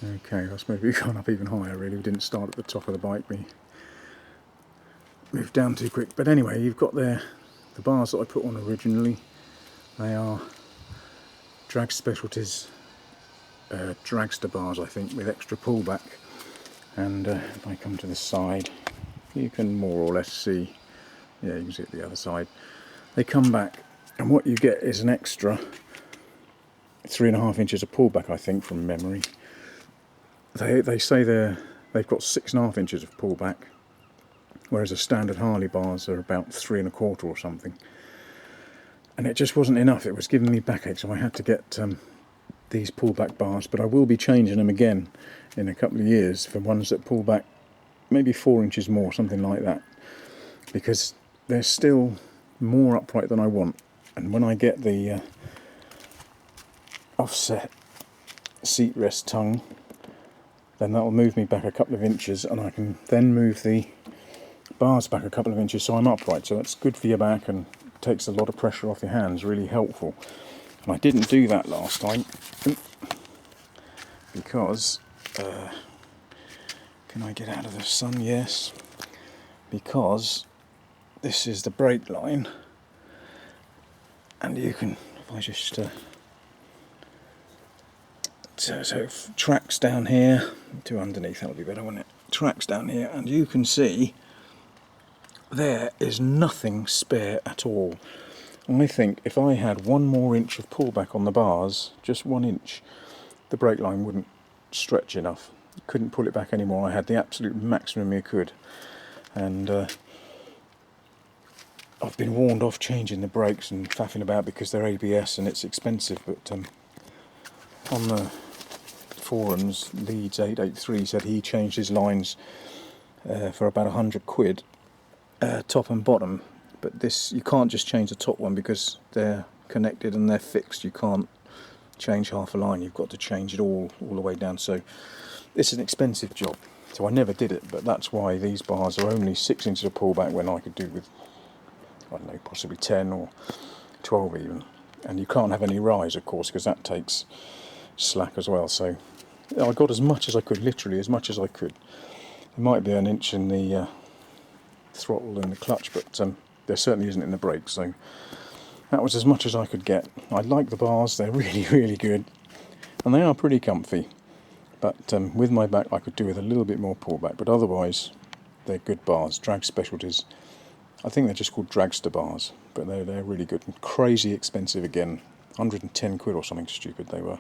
Okay, that's maybe gone up even higher really. We didn't start at the top of the bike, we moved down too quick. But anyway, you've got there the bars that I put on originally. They are Drag Specialties Dragster bars, I think, with extra pullback. And if I come to the side, you can more or less see, yeah, you can see it the other side. They come back, and what you get is an extra 3.5 inches of pullback, I think, from memory. They say they've got 6.5 inches of pullback, whereas the standard Harley bars are about 3.25 or something. And it just wasn't enough. It was giving me backache, so I had to get these pullback bars. But I will be changing them again in a couple of years for ones that pull back maybe 4 inches more, something like that, because they're still more upright than I want. And when I get the offset seat rest tongue, then that'll move me back a couple of inches, and I can then move the bars back a couple of inches so I'm upright. So that's good for your back and takes a lot of pressure off your hands, really helpful. And I didn't do that last time because can I get out of the sun? Yes, because this is the brake line, and you can, if I just so it tracks down here to underneath, that'll be better, won't it? Tracks down here, and you can see there is nothing spare at all. And I think if I had 1 more inch of pullback on the bars, just 1 inch, the brake line wouldn't stretch enough. Couldn't pull it back anymore. I had the absolute maximum you could. And I've been warned off changing the brakes and faffing about because they're ABS and it's expensive, but on the forums, Leeds 883 said he changed his lines for about 100 quid, top and bottom. But this, you can't just change the top one because they're connected and they're fixed. You can't change half a line, you've got to change it all the way down. So it's an expensive job, so I never did it. But that's why these bars are only 6 inches of pullback when I could do with, I don't know, possibly 10 or 12 even. And you can't have any rise, of course, because that takes slack as well. So I got as much as I could, literally as much as I could. There might be an inch in the throttle and the clutch, but there certainly isn't in the brakes. So that was as much as I could get. I like the bars, they're really, really good, and they are pretty comfy. But with my back I could do with a little bit more pullback, but otherwise they're good bars. Drag Specialties, I think they're just called Dragster bars, but they're really good. And crazy expensive again, 110 quid or something stupid they were.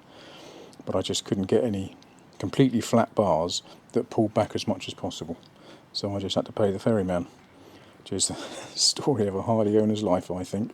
But I just couldn't get any completely flat bars that pulled back as much as possible. So I just had to pay the ferryman, which is the story of a Harley owner's life, I think.